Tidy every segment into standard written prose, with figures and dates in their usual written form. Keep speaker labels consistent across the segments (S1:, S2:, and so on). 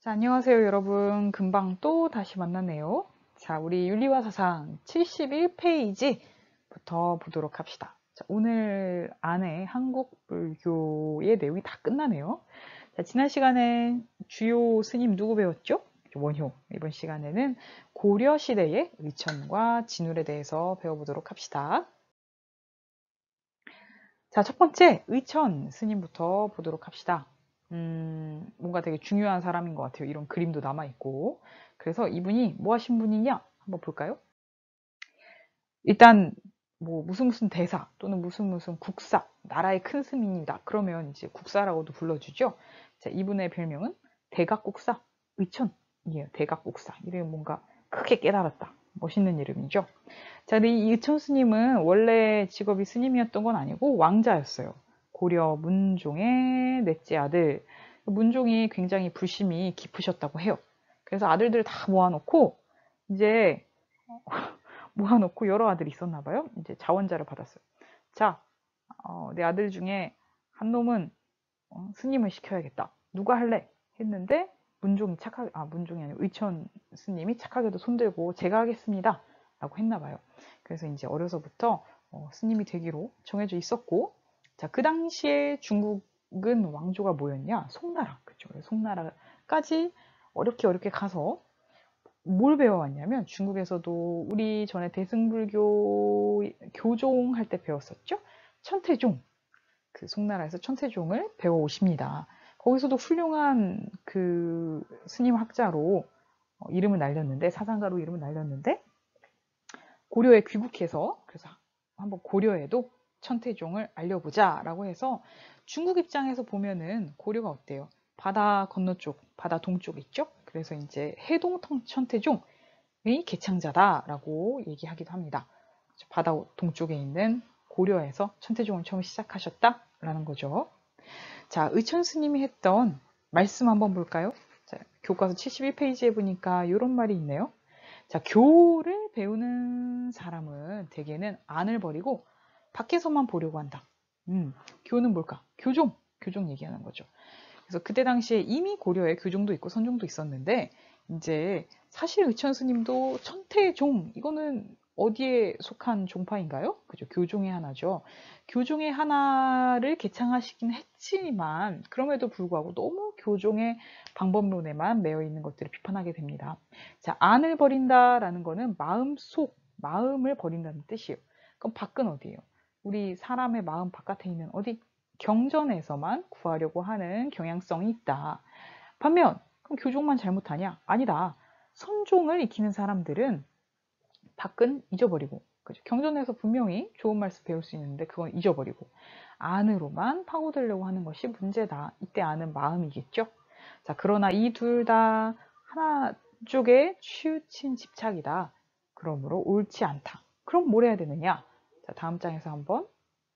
S1: 자, 안녕하세요, 여러분. 금방 또 다시 만났네요. 자, 우리 윤리와 사상 71페이지부터 보도록 합시다. 자, 오늘 안에 한국 불교의 내용이 다 끝나네요. 자, 지난 시간에 주요 스님 누구 배웠죠? 원효. 이번 시간에는 고려시대의 의천과 진울에 대해서 배워보도록 합시다. 자, 첫 번째, 의천 스님부터 보도록 합시다. 뭔가 되게 중요한 사람인 것 같아요. 이런 그림도 남아있고. 그래서 이분이 뭐 하신 분이냐? 한번 볼까요? 일단, 뭐, 무슨 대사 또는 무슨 국사, 나라의 큰 스님이다. 그러면 이제 국사라고도 불러주죠. 자, 이분의 별명은 대각국사, 의천이에요. 대각국사. 이름이 뭔가 크게 깨달았다. 멋있는 이름이죠. 자, 근데 이 의천 스님은 원래 직업이 스님이었던 건 아니고 왕자였어요. 고려 문종의 넷째 아들. 문종이 굉장히 불심이 깊으셨다고 해요. 그래서 아들들 다 모아놓고 이제 모아놓고 여러 아들이 있었나 봐요. 이제 자원자를 받았어요. 자, 내 아들 중에 한 놈은 스님을 시켜야겠다. 누가 할래? 했는데 문종이 아니고 의천 스님이 착하게도 손들고 제가 하겠습니다. 라고 했나 봐요. 그래서 이제 어려서부터 스님이 되기로 정해져 있었고, 자, 그 당시에 중국은 왕조가 뭐였냐? 송나라. 그죠? 송나라까지 어렵게 가서 뭘 배워왔냐면 중국에서도 우리 전에 대승불교 교종할 때 배웠었죠? 천태종. 그 송나라에서 천태종을 배워오십니다. 거기서도 훌륭한 그 스님 학자로 이름을 날렸는데, 사상가로 이름을 날렸는데, 고려에 귀국해서 그래서 한번 고려에도 천태종을 알려보자라고 해서 중국 입장에서 보면은 고려가 어때요? 바다 건너쪽, 바다 동쪽 있죠? 그래서 이제 해동 천태종의 개창자다라고 얘기하기도 합니다. 바다 동쪽에 있는 고려에서 천태종을 처음 시작하셨다라는 거죠. 자, 의천 스님이 했던 말씀 한번 볼까요? 자, 교과서 71페이지에 보니까 이런 말이 있네요. 자, 교를 배우는 사람은 대개는 안을 버리고 밖에서만 보려고 한다. 교는 뭘까? 교종 얘기하는 거죠. 그래서 그때 당시에 이미 고려에 교종도 있고 선종도 있었는데, 이제 사실 의천 스님도 천태종, 이거는 어디에 속한 종파인가요? 그죠? 교종의 하나죠. 교종의 하나를 개창하시긴 했지만, 그럼에도 불구하고 너무 교종의 방법론에만 매여 있는 것들을 비판하게 됩니다. 자, 안을 버린다라는 거는 마음을 버린다는 뜻이에요. 그럼 밖은 어디예요? 우리 사람의 마음 바깥에 있는 어디? 경전에서만 구하려고 하는 경향성이 있다. 반면 그럼 교종만 잘못하냐? 아니다. 선종을 익히는 사람들은 밖은 잊어버리고, 그죠? 경전에서 분명히 좋은 말씀 배울 수 있는데 그건 잊어버리고 안으로만 파고들려고 하는 것이 문제다. 이때 안은 마음이겠죠? 자, 그러나 이 둘 다 하나 쪽에 치우친 집착이다. 그러므로 옳지 않다. 그럼 뭘 해야 되느냐? 자, 다음 장에서 한번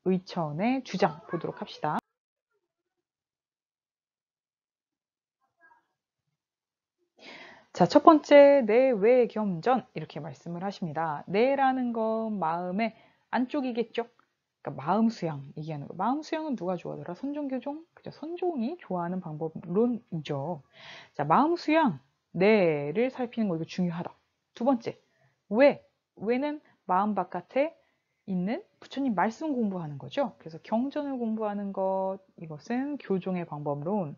S1: 의천의 주장 보도록 합시다. 자, 첫 번째, 내외겸전 이렇게 말씀을 하십니다. 내라는 건 마음의 안쪽이겠죠? 그러니까 마음 수양 얘기하는 거. 마음 수양은 누가 좋아하더라? 선종교종? 그죠? 선종이 좋아하는 방법론이죠. 자, 마음 수양, 내를 살피는 거 이거 중요하다. 두 번째, 외는 마음 바깥에 있는 부처님 말씀 공부하는 거죠. 그래서 경전을 공부하는 것, 이것은 교종의 방법론.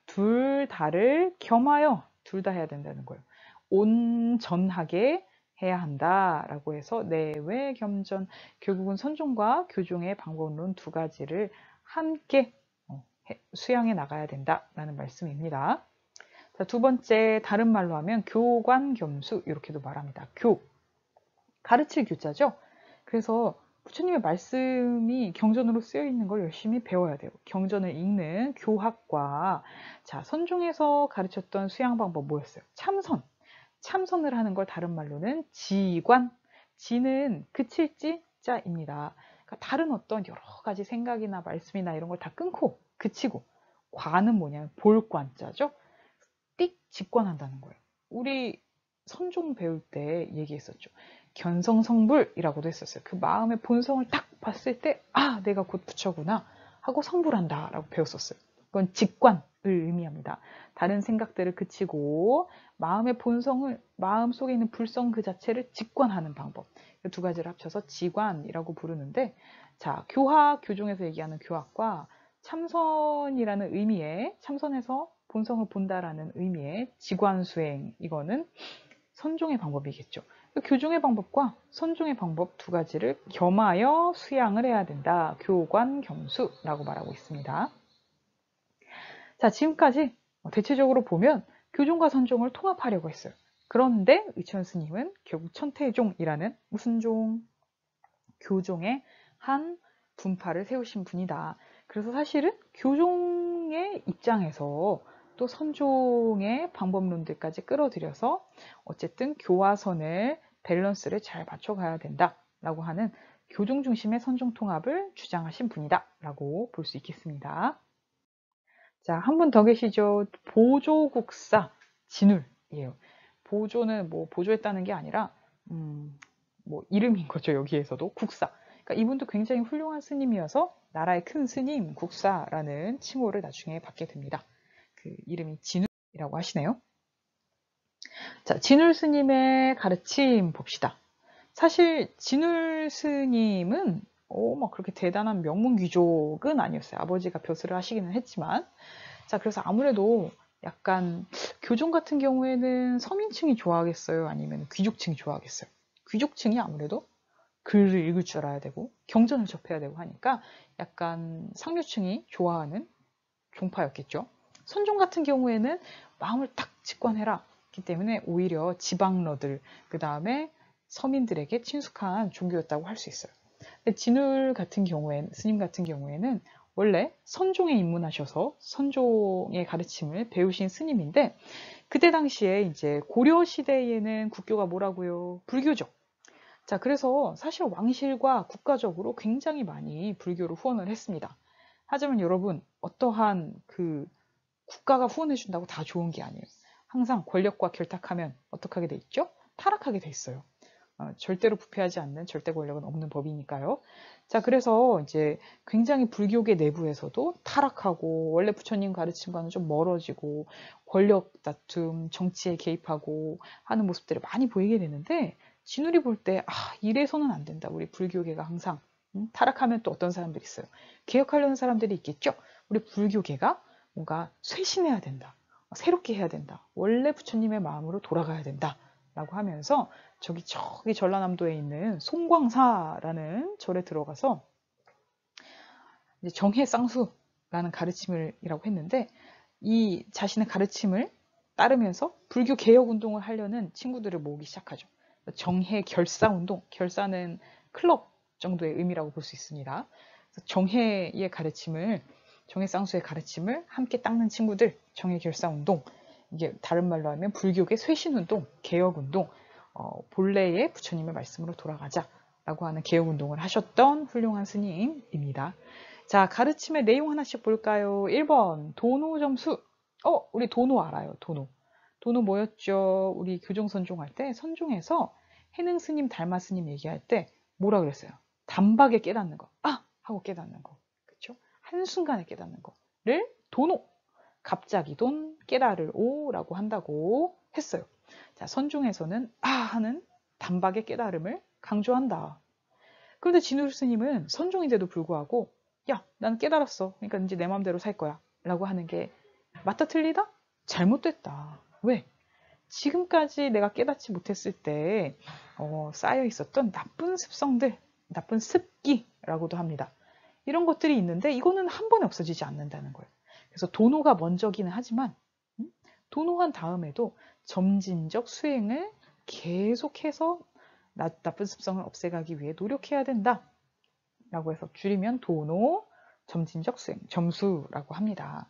S1: 둘 다를 겸하여 둘 다 해야 된다는 거예요. 온전하게 해야 한다라고 해서 내외 겸전, 결국은 선종과 교종의 방법론 두 가지를 함께 수양해 나가야 된다라는 말씀입니다. 자, 두 번째, 다른 말로 하면 교관겸수 이렇게도 말합니다. 가르칠 교자죠. 그래서 부처님의 말씀이 경전으로 쓰여 있는 걸 열심히 배워야 돼요. 경전을 읽는 교학과, 자, 선종에서 가르쳤던 수양 방법 뭐였어요? 참선을 하는 걸 다른 말로는 지관, 지는 그칠지 자입니다. 그러니까 다른 어떤 여러 가지 생각이나 말씀이나 이런 걸 다 끊고 그치고, 관은 뭐냐면 볼관자죠. 띡 직관한다는 거예요. 우리 선종 배울 때 얘기했었죠. 견성성불이라고도 했었어요. 그 마음의 본성을 딱 봤을 때, 아, 내가 곧 부처구나 하고 성불한다라고 배웠었어요. 그건 직관, 의미합니다. 다른 생각들을 그치고 마음의 본성을, 마음속에 있는 불성 그 자체를 직관하는 방법. 이 두 가지를 합쳐서 직관이라고 부르는데, 자, 교학, 교종에서 얘기하는 교학과 참선이라는 의미의, 참선에서 본성을 본다라는 의미의 직관수행, 이거는 선종의 방법이겠죠. 교종의 방법과 선종의 방법 두 가지를 겸하여 수양을 해야 된다. 교관경수라고 말하고 있습니다. 자, 지금까지 대체적으로 보면 교종과 선종을 통합하려고 했어요. 그런데 의천 스님은 결국 천태종이라는 무슨 종? 교종의 한 분파를 세우신 분이다. 그래서 사실은 교종의 입장에서 또 선종의 방법론들까지 끌어들여서 어쨌든 교화선을 밸런스를 잘 맞춰가야 된다라고 하는 교종 중심의 선종 통합을 주장하신 분이다라고 볼 수 있겠습니다. 자, 한 분 더 계시죠. 보조국사 진울이에요. 보조는 뭐 보조했다는 게 아니라 뭐 이름인 거죠. 여기에서도 국사. 그러니까 이분도 굉장히 훌륭한 스님이어서 나라의 큰 스님 국사라는 칭호를 나중에 받게 됩니다. 그 이름이 진울이라고 하시네요. 자, 진울 스님의 가르침 봅시다. 사실 진울 스님은 막 그렇게 대단한 명문 귀족은 아니었어요. 아버지가 벼슬을 하시기는 했지만, 자, 그래서 아무래도 약간 교종 같은 경우에는 서민층이 좋아하겠어요? 아니면 귀족층이 좋아하겠어요? 귀족층이 아무래도 글을 읽을 줄 알아야 되고 경전을 접해야 되고 하니까 약간 상류층이 좋아하는 종파였겠죠. 선종 같은 경우에는 마음을 딱 직관해라 기 때문에 오히려 지방러들, 그 다음에 서민들에게 친숙한 종교였다고 할 수 있어요. 근데 진울 같은 경우에는, 스님 같은 경우에는 원래 선종에 입문하셔서 선종의 가르침을 배우신 스님인데, 그때 당시에 이제 고려 시대에는 국교가 뭐라고요? 불교죠. 자, 그래서 사실 왕실과 국가적으로 굉장히 많이 불교를 후원을 했습니다. 하지만 여러분, 어떠한 그 국가가 후원해준다고 다 좋은 게 아니에요. 항상 권력과 결탁하면 어떻게 하게 돼 있죠? 타락하게 돼 있어요. 절대로 부패하지 않는 절대 권력은 없는 법이니까요. 자, 그래서 이제 굉장히 불교계 내부에서도 타락하고 원래 부처님 가르침과는 좀 멀어지고 권력 다툼, 정치에 개입하고 하는 모습들을 많이 보이게 되는데, 진울이 볼 때 이래서는 안 된다. 우리 불교계가 항상 타락하면 또 어떤 사람들이 있어요. 개혁하려는 사람들이 있겠죠. 우리 불교계가 뭔가 쇄신해야 된다. 새롭게 해야 된다. 원래 부처님의 마음으로 돌아가야 된다. 라고 하면서 저기 전라남도에 있는 송광사라는 절에 들어가서 이제 정해쌍수라는 가르침이라고 했는데, 이 자신의 가르침을 따르면서 불교 개혁 운동을 하려는 친구들을 모으기 시작하죠. 정해 결사 운동, 결사는 클럽 정도의 의미라고 볼 수 있습니다. 정해의 가르침을, 정해쌍수의 가르침을 함께 닦는 친구들, 정해 결사 운동, 이게 다른 말로 하면 불교계 쇄신 운동, 개혁 운동, 본래의 부처님의 말씀으로 돌아가자라고 하는 개혁 운동을 하셨던 훌륭한 스님입니다. 자, 가르침의 내용 하나씩 볼까요? 1번 도노점수. 우리 도노 알아요. 도노. 도노 뭐였죠? 우리 교종 선종할 때 선종에서 해능 스님, 달마 스님 얘기할 때 뭐라 그랬어요? 단박에 깨닫는 거. 하고 깨닫는 거. 그렇죠? 한순간에 깨닫는 거를 도노. 갑자기 돈 깨달을 오라고 한다고 했어요. 자, 선종에서는 하는 단박의 깨달음을 강조한다. 그런데 진울 스님은 선종인데도 불구하고 야, 난 깨달았어. 그러니까 이제 내 마음대로 살 거야. 라고 하는 게 맞다 틀리다? 잘못됐다. 왜? 지금까지 내가 깨닫지 못했을 때 쌓여 있었던 나쁜 습성들, 나쁜 습기라고도 합니다. 이런 것들이 있는데 이거는 한 번에 없어지지 않는다는 거예요. 그래서 도노가 먼저기는 하지만 도노한 다음에도 점진적 수행을 계속해서 나쁜 습성을 없애가기 위해 노력해야 된다. 라고 해서 줄이면 도노, 점진적 수행, 점수라고 합니다.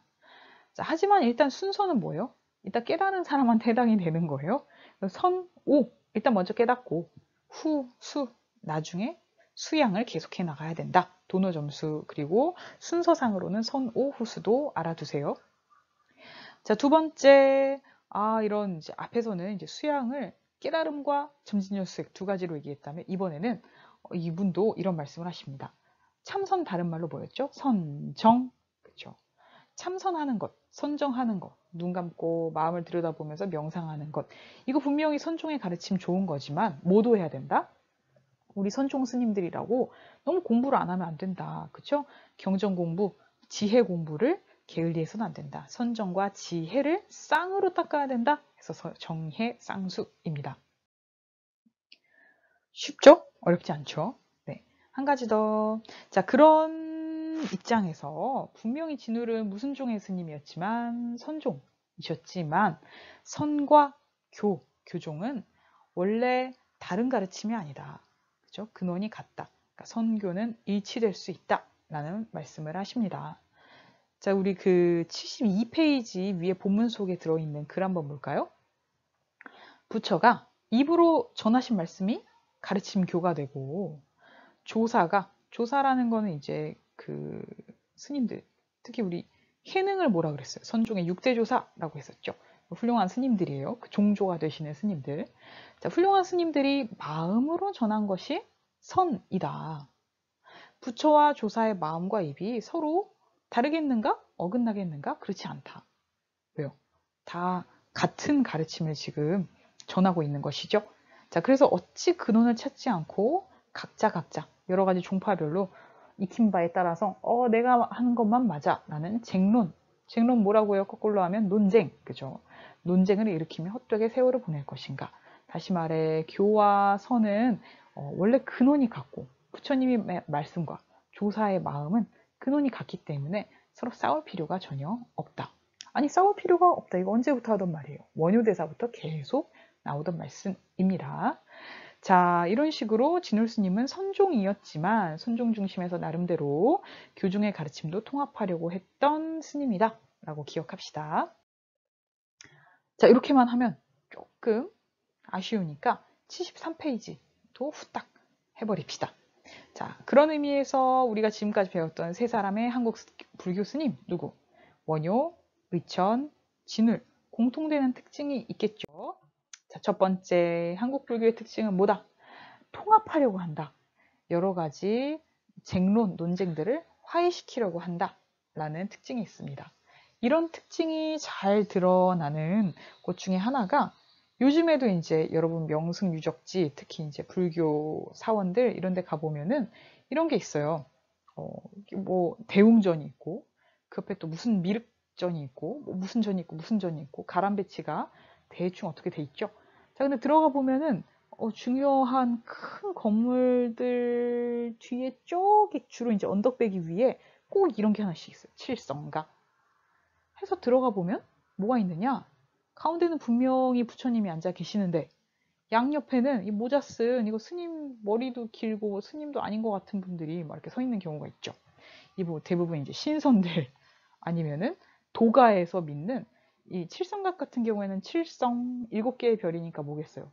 S1: 자, 하지만 일단 순서는 뭐예요? 일단 깨달은 사람한테 해당이 되는 거예요. 선, 오, 일단 먼저 깨닫고 후, 수, 나중에 수양을 계속해 나가야 된다. 도노 점수, 그리고 순서상으로는 선, 오, 후수도 알아두세요. 자, 두 번째, 이런 이제 앞에서는 이제 수양을 깨달음과 점진적 수행 두 가지로 얘기했다면 이번에는 이분도 이런 말씀을 하십니다. 참선 다른 말로 뭐였죠? 선정, 그렇죠? 참선하는 것, 선정하는 것, 눈 감고 마음을 들여다보면서 명상하는 것. 이거 분명히 선종의 가르침 좋은 거지만 뭐도 해야 된다? 우리 선종 스님들이라고 너무 공부를 안 하면 안 된다. 그쵸? 경전 공부, 지혜 공부를 게을리해서는 안 된다. 선정과 지혜를 쌍으로 닦아야 된다. 그래서 정해쌍수입니다. 쉽죠? 어렵지 않죠? 네. 한 가지 더. 자, 그런 입장에서 분명히 진울은 무슨 종의 스님이었지만 선종이셨지만 선과 교종은 원래 다른 가르침이 아니다. 그죠? 근원이 같다. 그러니까 선교는 일치될 수 있다라는 말씀을 하십니다. 자, 우리 그 72페이지 위에 본문 속에 들어있는 글 한번 볼까요? 부처가 입으로 전하신 말씀이 가르침 교가 되고, 조사라는 거는 이제 그 스님들, 특히 우리 해능을 뭐라 그랬어요? 선종의 육대조사라고 했었죠. 훌륭한 스님들이에요. 그 종조가 되시는 스님들. 자, 훌륭한 스님들이 마음으로 전한 것이 선이다. 부처와 조사의 마음과 입이 서로 다르겠는가? 어긋나겠는가? 그렇지 않다. 왜요? 다 같은 가르침을 지금 전하고 있는 것이죠. 자, 그래서 어찌 근원을 찾지 않고 각자 여러 가지 종파별로 익힌 바에 따라서 내가 하는 것만 맞아 라는 쟁론 뭐라고요? 거꾸로 하면 논쟁, 그죠? 논쟁을 일으키며 헛되게 세월을 보낼 것인가. 다시 말해 교와 선은 원래 근원이 같고 부처님의 말씀과 조사의 마음은 근원이 같기 때문에 서로 싸울 필요가 전혀 없다. 아니, 싸울 필요가 없다. 이거 언제부터 하던 말이에요. 원효대사부터 계속 나오던 말씀입니다. 자, 이런 식으로 진울 스님은 선종이었지만 선종 중심에서 나름대로 교중의 가르침도 통합하려고 했던 스님이다 라고 기억합시다. 자, 이렇게만 하면 조금 아쉬우니까 73페이지도 후딱 해버립시다. 자, 그런 의미에서 우리가 지금까지 배웠던 세 사람의 한국 불교 스님 누구? 원효, 의천, 진울. 공통되는 특징이 있겠죠. 자, 첫 번째 한국 불교의 특징은 뭐다? 통합하려고 한다. 여러 가지 쟁론, 논쟁들을 화해시키려고 한다. 라는 특징이 있습니다. 이런 특징이 잘 드러나는 곳 중에 하나가 요즘에도 이제 여러분 명승유적지, 특히 이제 불교 사원들 이런 데 가보면은 이런 게 있어요. 뭐 대웅전이 있고 그 옆에 또 무슨 미륵전이 있고 뭐 무슨 전이 있고 무슨 전이 있고 가람배치가 대충 어떻게 돼 있죠. 자, 근데 들어가 보면은 중요한 큰 건물들 뒤에 저기 주로 이제 언덕배기 위에 꼭 이런 게 하나씩 있어요. 칠성가 해서 들어가 보면 뭐가 있느냐? 가운데는 분명히 부처님이 앉아 계시는데 양옆에는 이 모자 쓴 이거 스님 머리도 길고 스님도 아닌 것 같은 분들이 막 이렇게 서 있는 경우가 있죠. 이 대부분 이제 신선들 아니면은 도가에서 믿는 이 칠성각 같은 경우에는 칠성 7개의 별이니까 뭐겠어요?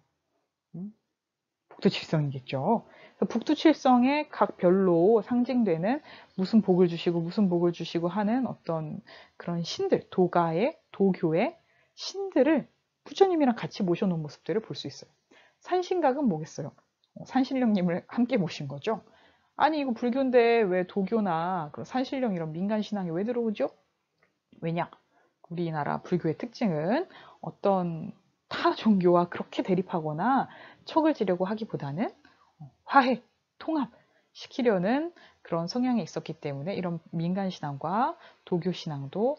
S1: 북두칠성이겠죠. 북두칠성의 각 별로 상징되는 무슨 복을 주시고 하는 어떤 그런 신들, 도가의, 도교의 신들을 부처님이랑 같이 모셔놓은 모습들을 볼 수 있어요. 산신각은 뭐겠어요? 산신령님을 함께 모신 거죠. 아니, 이거 불교인데 왜 도교나 그런 산신령 이런 민간 신앙이 왜 들어오죠? 왜냐? 우리나라 불교의 특징은 어떤 타 종교와 그렇게 대립하거나 척을 지려고 하기보다는 화해, 통합 시키려는 그런 성향이 있었기 때문에 이런 민간 신앙과 도교 신앙도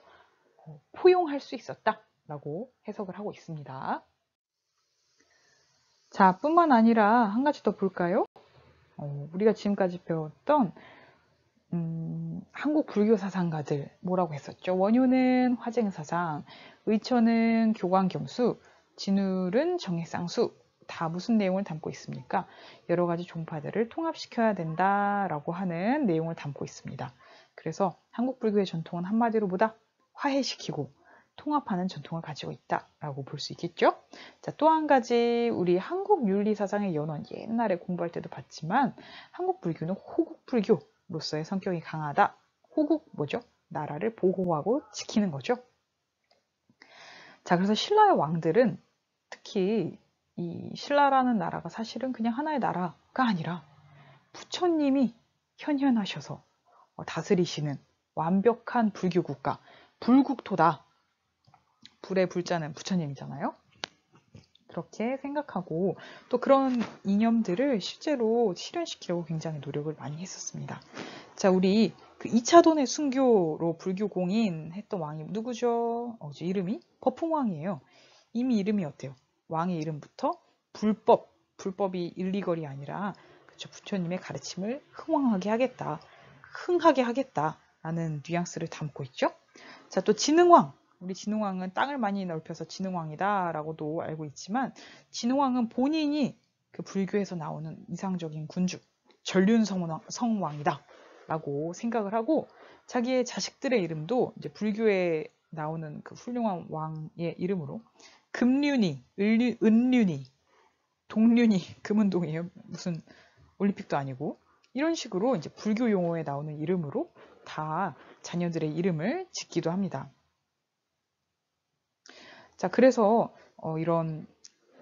S1: 포용할 수 있었다라고 해석을 하고 있습니다. 자, 뿐만 아니라 한 가지 더 볼까요? 우리가 지금까지 배웠던 한국 불교 사상가들 뭐라고 했었죠? 원효는 화쟁사상, 의천은 교광경수, 진울은 정해쌍수. 다 무슨 내용을 담고 있습니까? 여러 가지 종파들을 통합시켜야 된다라고 하는 내용을 담고 있습니다. 그래서 한국 불교의 전통은 한마디로 보다 화해시키고 통합하는 전통을 가지고 있다라고 볼 수 있겠죠? 자, 또 한 가지 우리 한국 윤리사상의 연원 옛날에 공부할 때도 봤지만 한국 불교는 호국 불교로서의 성격이 강하다. 호국 뭐죠? 나라를 보호하고 지키는 거죠. 자, 그래서 신라의 왕들은 특히 이 신라라는 나라가 사실은 그냥 하나의 나라가 아니라 부처님이 현현하셔서 다스리시는 완벽한 불교 국가, 불국토다. 불의 불자는 부처님이잖아요. 그렇게 생각하고 또 그런 이념들을 실제로 실현시키려고 굉장히 노력을 많이 했었습니다. 자, 우리 그 2차 돈의 순교로 불교 공인했던 왕이 누구죠? 이름이 법흥왕이에요. 이미 이름이 어때요? 왕의 이름부터 불법이 일리걸이 아니라 그쵸, 부처님의 가르침을 흥왕하게 하겠다, 흥하게 하겠다라는 뉘앙스를 담고 있죠. 자, 또 진흥왕. 우리 진흥왕은 땅을 많이 넓혀서 진흥왕이다라고도 알고 있지만 진흥왕은 본인이 그 불교에서 나오는 이상적인 군주 전륜성왕이다 라고 생각을 하고 자기의 자식들의 이름도 이제 불교에 나오는 그 훌륭한 왕의 이름으로 금륜이, 은륜이, 동륜이, 금은동이에요. 무슨 올림픽도 아니고 이런 식으로 이제 불교 용어에 나오는 이름으로 다 자녀들의 이름을 짓기도 합니다. 자, 그래서 이런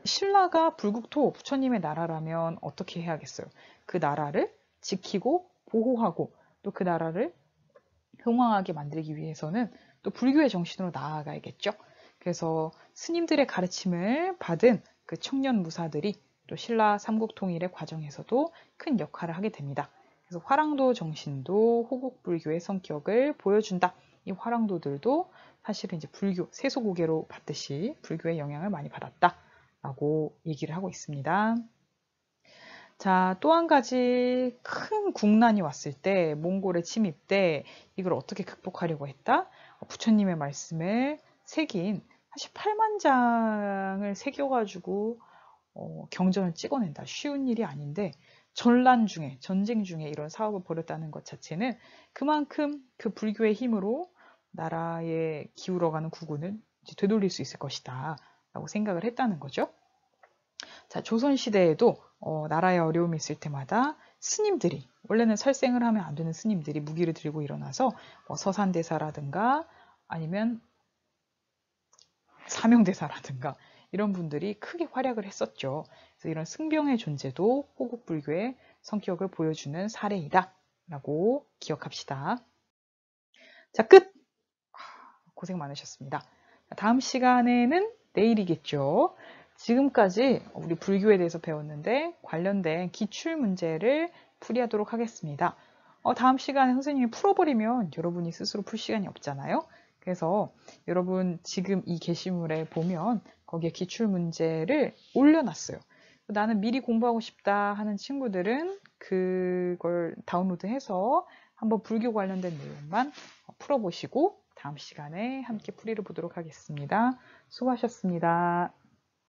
S1: 신라가 불국토 부처님의 나라라면 어떻게 해야겠어요? 그 나라를 지키고 보호하고 또 그 나라를 흥왕하게 만들기 위해서는 또 불교의 정신으로 나아가야겠죠. 그래서 스님들의 가르침을 받은 그 청년 무사들이 또 신라 삼국통일의 과정에서도 큰 역할을 하게 됩니다. 그래서 화랑도 정신도 호국불교의 성격을 보여준다. 이 화랑도들도 사실은 이제 불교, 세소고개로 봤듯이 불교의 영향을 많이 받았다라고 얘기를 하고 있습니다. 자, 또 한 가지 큰 국난이 왔을 때, 몽골의 침입 때 이걸 어떻게 극복하려고 했다? 부처님의 말씀을 새긴 48만 장을 새겨가지고 경전을 찍어낸다. 쉬운 일이 아닌데 전란 중에, 전쟁 중에 이런 사업을 벌였다는 것 자체는 그만큼 그 불교의 힘으로 나라에 기울어가는 국운을 이제 되돌릴 수 있을 것이다 라고 생각을 했다는 거죠. 자, 조선시대에도 나라에 어려움이 있을 때마다 스님들이, 원래는 살생을 하면 안 되는 스님들이 무기를 들고 일어나서 서산대사라든가 아니면 사명대사라든가 이런 분들이 크게 활약을 했었죠. 그래서 이런 승병의 존재도 호국불교의 성격을 보여주는 사례이다 라고 기억합시다. 자, 끝! 고생 많으셨습니다. 다음 시간에는 내일이겠죠. 지금까지 우리 불교에 대해서 배웠는데 관련된 기출문제를 풀이하도록 하겠습니다. 다음 시간에 선생님이 풀어버리면 여러분이 스스로 풀 시간이 없잖아요. 그래서 여러분 지금 이 게시물에 보면 거기에 기출문제를 올려놨어요. 나는 미리 공부하고 싶다 하는 친구들은 그걸 다운로드해서 한번 불교 관련된 내용만 풀어보시고 다음 시간에 함께 풀이를 보도록 하겠습니다. 수고하셨습니다.